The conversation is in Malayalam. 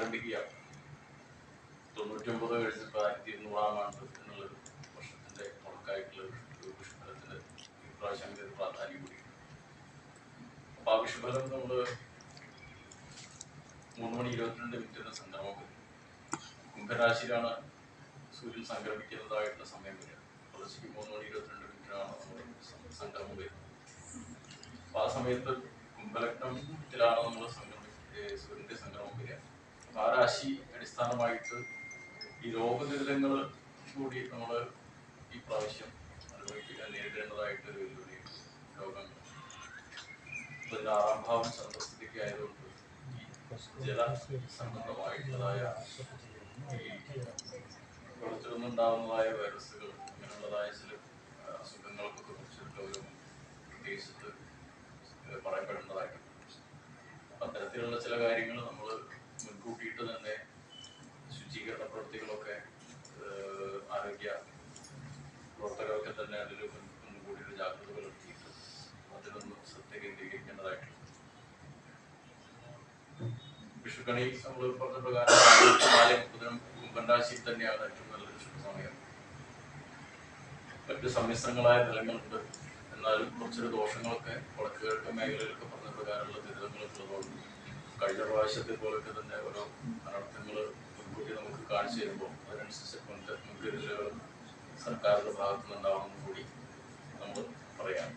ആരംഭിക്കുകയാണ്. 99 കഴിഞ്ഞിട്ട് 1200 ആണ്ട് എന്നുള്ളൊരു വർഷത്തിന്റെ തുടക്കമായിട്ടുള്ള വിഷുഫലത്തിന് ഇപ്രാവശ്യം ഒരു പ്രാധാന്യം കൂടി. അപ്പൊ ആ വിഷുഫലം നമ്മള് 3:22 സംക്രമം വരും. കുംഭരാശിയിലാണ് സൂര്യൻ സംക്രമിക്കുന്നതായിട്ടുള്ള സമയം വരിക. പുലർച്ചയ്ക്ക് 3:22 സംക്രമം വരുന്നത്. അപ്പൊ ആ സമയത്ത് കുംഭലഗ്നത്തിലാണ് നമ്മൾ സൂര്യന്റെ സംക്രമം വരിക. അപ്പൊ ആ രാശി അടിസ്ഥാനമായിട്ട് ഈ രോഗദുരിതങ്ങൾ കൂടി നമ്മൾ ഈ പ്രാവശ്യം നേരിടേണ്ടതായിട്ടൊരു വെല്ലുവിളിയുണ്ട്. രോഗങ്ങൾ 16-ാം ഭാവം ചന്ദ്രസ്ഥിതിക്ക് ആയതുകൊണ്ട് ഈ ജല സംബന്ധമായിട്ടുള്ളതായ ഈ വെള്ളത്തിൽ നിന്നുണ്ടാകുന്നതായ വൈറസുകൾ അങ്ങനെയുള്ളതായ ചില അസുഖങ്ങൾക്കൊക്കെ കുറിച്ച് ഗൗരവം പ്രത്യേകിച്ചിട്ട് പറയപ്പെടേണ്ടതായിട്ടുണ്ട്. അത്തരത്തിലുള്ള ചില കാര്യങ്ങൾ നമ്മൾ മുൻകൂട്ടിയിട്ട് തന്നെ ശുചീകരണ പ്രവൃത്തികളൊക്കെ ആരോഗ്യ പ്രവർത്തകരൊക്കെ തന്നെ അതിൽ ഒന്നുകൂടി ഒരു ജാഗ്രത പുലർത്തിയിട്ട് അതിലൊന്ന് ശ്രദ്ധ കേന്ദ്രീകരിക്കേണ്ടതായിട്ടുണ്ട്. വിഷുക്കണി നമ്മൾ പറഞ്ഞ പ്രകാരം 4:30 കുംഭൻ രാശിയിൽ തന്നെയാണ് ഏറ്റവും നല്ലൊരു ശുഭസമയം. മറ്റ് സമ്മിശ്രങ്ങളായ ഫലങ്ങളുണ്ട്. എന്നാലും കുറച്ചൊരു ദോഷങ്ങളൊക്കെ വടക്ക് കിഴക്കൻ മേഖലയിലൊക്കെ പറഞ്ഞ പ്രകാരമുള്ള ദുരിതങ്ങളൊക്കെ ഉള്ളതുകൊണ്ട് കഴിഞ്ഞ പ്രാവശ്യത്തെ പോലൊക്കെ തന്നെ ഓരോ അനർത്ഥങ്ങൾ മുൻകൂട്ടി നമുക്ക് കാണിച്ചു തരുമ്പോൾ അതിനനുസരിച്ച് മുൻകരുതലുകൾ സർക്കാരിന്റെ ഭാഗത്തു നിന്നുണ്ടാവണമെന്ന് കൂടി നമ്മൾ പറയാം.